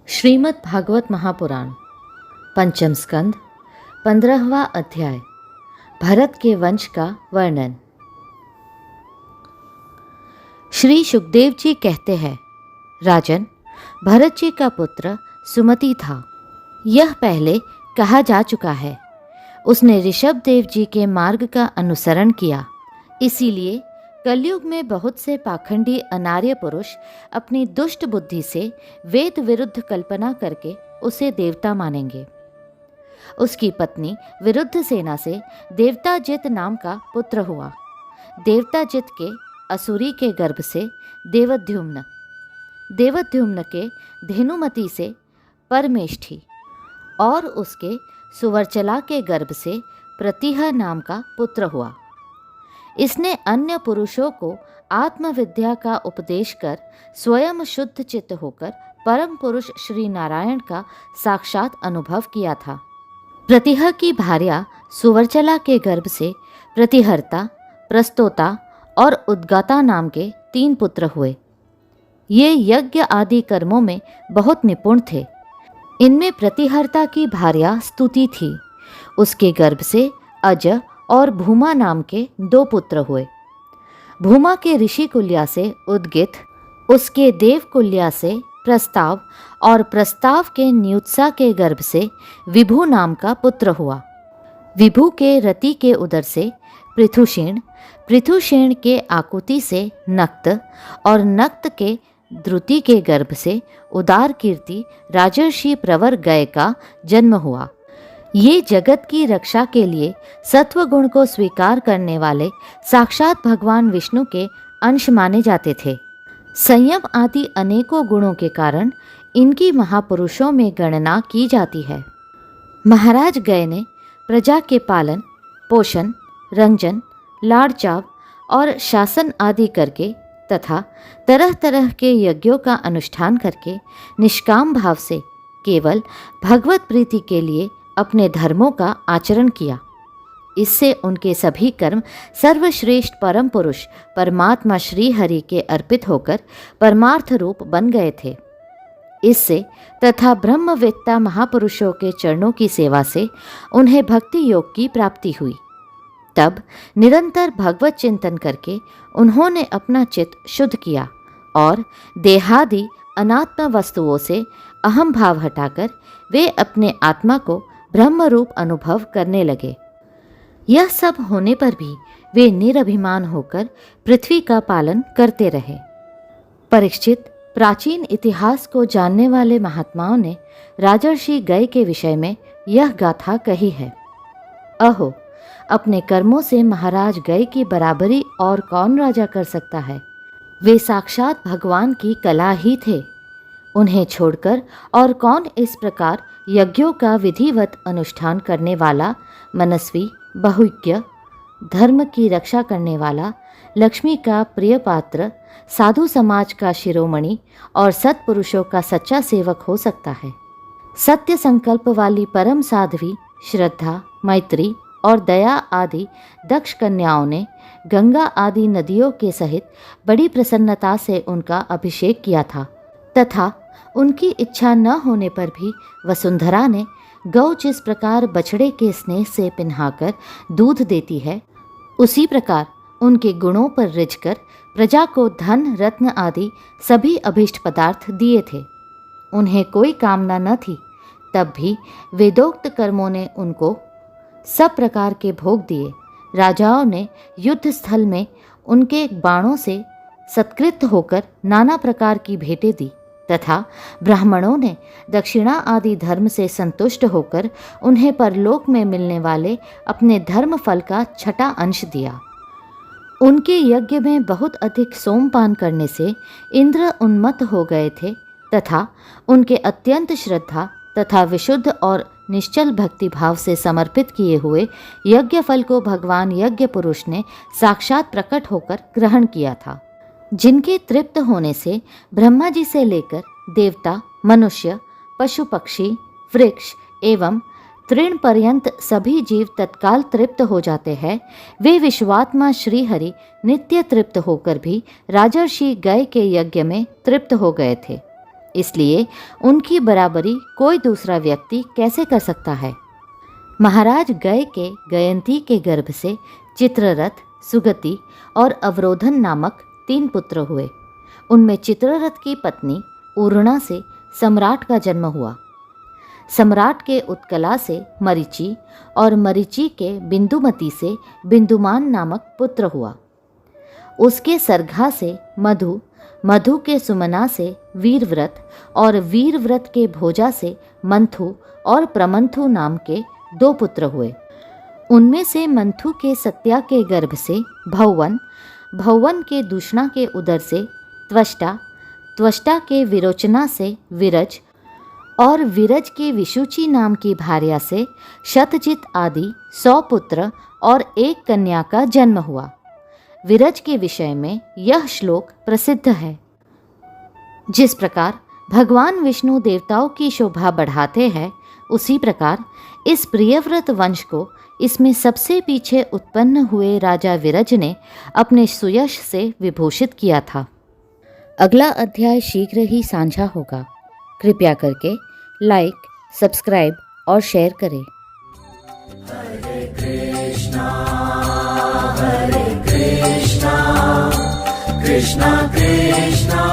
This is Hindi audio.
श्रीमद् भागवत महापुराण पंचम स्कंद 15वां अध्याय भरत के वंश का वर्णन। श्री सुखदेव जी कहते हैं, राजन, भरत जी का पुत्र सुमति था। यह पहले कहा जा चुका है। उसने ऋषभ देव जी के मार्ग का अनुसरण किया। इसीलिए कलयुग में बहुत से पाखंडी अनार्य पुरुष अपनी दुष्ट बुद्धि से वेद विरुद्ध कल्पना करके उसे देवता मानेंगे। उसकी पत्नी विरुद्ध सेना से देवताजित नाम का पुत्र हुआ। देवताजित के असुरी के गर्भ से देवद्युम्न, देवद्युम्न के धेनुमति से परमेष्ठी और उसके सुवर्चला के गर्भ से प्रतिह नाम का पुत्र हुआ। इसने अन्य पुरुषों को आत्मविद्या का उपदेश कर स्वयं शुद्ध चित्त होकर परम पुरुष श्री नारायण का साक्षात अनुभव किया था। प्रतिह की भार्या सुवर्चला के गर्भ से प्रतिहर्ता, प्रस्तोता और उद्गाता नाम के 3 पुत्र हुए। ये यज्ञ आदि कर्मों में बहुत निपुण थे। इनमें प्रतिहर्ता की भार्या स्तुति थी। उसके गर्भ से अज और भूमा नाम के 2 पुत्र हुए। भूमा के ऋषि कुल्या से उद्गित, उसके देव कुल्या से प्रस्ताव और प्रस्ताव के न्युत्सा के गर्भ से विभु नाम का पुत्र हुआ। विभु के रति के उदर से पृथुषेण, पृथुषेण के आकुति से नक्त और नक्त के द्रुति के गर्भ से उदार कीर्ति राजर्षि प्रवर गय का जन्म हुआ। ये जगत की रक्षा के लिए सत्व गुण को स्वीकार करने वाले साक्षात भगवान विष्णु के अंश माने जाते थे। संयम आदि अनेकों गुणों के कारण इनकी महापुरुषों में गणना की जाती है। महाराज गय ने प्रजा के पालन, पोषण, रंजन, लाड़-चाव और शासन आदि करके तथा तरह तरह के यज्ञों का अनुष्ठान करके निष्काम भाव से केवल भगवत प्रीति के लिए अपने धर्मों का आचरण किया। इससे उनके सभी कर्म सर्वश्रेष्ठ परम पुरुष परमात्मा श्री हरि के अर्पित होकर परमार्थ रूप बन गए थे। इससे तथा ब्रह्मवेत्ता महापुरुषों के चरणों की सेवा से उन्हें भक्ति योग की प्राप्ति हुई। तब निरंतर भगवत चिंतन करके उन्होंने अपना चित्त शुद्ध किया और देहादि अनात्म वस्तुओं से अहम भाव हटाकर वे अपने आत्मा को ब्रह्म रूप अनुभव करने लगे। यह सब होने पर भी वे निरभिमान होकर पृथ्वी का पालन करते रहे। परीक्षित, प्राचीन इतिहास को जानने वाले महात्माओं ने राजर्षि गय के विषय में यह गाथा कही है। अहो, अपने कर्मों से महाराज गय की बराबरी और कौन राजा कर सकता है। वे साक्षात भगवान की कला ही थे। उन्हें छोड़कर और कौन इस प्रकार यज्ञों का विधिवत अनुष्ठान करने वाला, मनस्वी, बहुज्ञ, धर्म की रक्षा करने वाला, लक्ष्मी का प्रिय पात्र, साधु समाज का शिरोमणि और सत्पुरुषों का सच्चा सेवक हो सकता है। सत्य संकल्प वाली परम साध्वी, श्रद्धा, मैत्री और दया आदि दक्ष कन्याओं ने गंगा आदि नदियों के सहित बड़ी प्रसन्नता से उनका अभिषेक किया था तथा उनकी इच्छा न होने पर भी वसुंधरा ने गौ जिस प्रकार बछड़े के स्नेह से पिन्हाकर दूध देती है, उसी प्रकार उनके गुणों पर रिझकर प्रजा को धन, रत्न आदि सभी अभीष्ट पदार्थ दिए थे। उन्हें कोई कामना न थी, तब भी वेदोक्त कर्मों ने उनको सब प्रकार के भोग दिए। राजाओं ने युद्ध स्थल में उनके बाणों से सत्कृत होकर नाना प्रकार की भेंटें दी तथा ब्राह्मणों ने दक्षिणा आदि धर्म से संतुष्ट होकर उन्हें परलोक में मिलने वाले अपने धर्म फल का 6वां अंश दिया। उनके यज्ञ में बहुत अधिक सोमपान करने से इंद्र उन्मत्त हो गए थे तथा उनके अत्यंत श्रद्धा तथा विशुद्ध और निश्चल भक्ति भाव से समर्पित किए हुए यज्ञ फल को भगवान यज्ञ पुरुष ने साक्षात प्रकट होकर ग्रहण किया था। जिनके तृप्त होने से ब्रह्मा जी से लेकर देवता, मनुष्य, पशु पक्षी, वृक्ष एवं तृण पर्यंत सभी जीव तत्काल तृप्त हो जाते हैं, वे विश्वात्मा श्री हरि नित्य तृप्त होकर भी राजर्षि गय के यज्ञ में तृप्त हो गए थे। इसलिए उनकी बराबरी कोई दूसरा व्यक्ति कैसे कर सकता है। महाराज गय के गयंती के गर्भ से चित्ररथ, सुगति और अवरोधन नामक 3 पुत्र हुए। उनमें चित्ररथ की पत्नी ऊर्णा से सम्राट का जन्म हुआ। सम्राट के उत्कला से मरीचि और मरीचि के बिंदुमती से बिंदुमान नामक पुत्र हुआ। उसके सरघा से मधु, मधु के सुमना से वीरव्रत और वीरव्रत के भोजा से मंथु और प्रमंथु नाम के 2 पुत्र हुए। उनमें से मंथु के सत्या के गर्भ से भौवन, भौवन के दूषणा के उदर से त्वष्टा, त्वष्टा के विरोचना से विरज और विरज के विशुचि नाम की भार्या से शतजित आदि 100 पुत्र और 1 कन्या का जन्म हुआ। विरज के विषय में यह श्लोक प्रसिद्ध है। जिस प्रकार भगवान विष्णु देवताओं की शोभा बढ़ाते हैं, उसी प्रकार इस प्रियव्रत वंश को इसमें सबसे पीछे उत्पन्न हुए राजा विरज ने अपने सुयश से विभूषित किया था। अगला अध्याय शीघ्र ही साझा होगा। कृपया करके लाइक, सब्सक्राइब और शेयर करें। हरे कृष्णा कृष्णा कृष्णा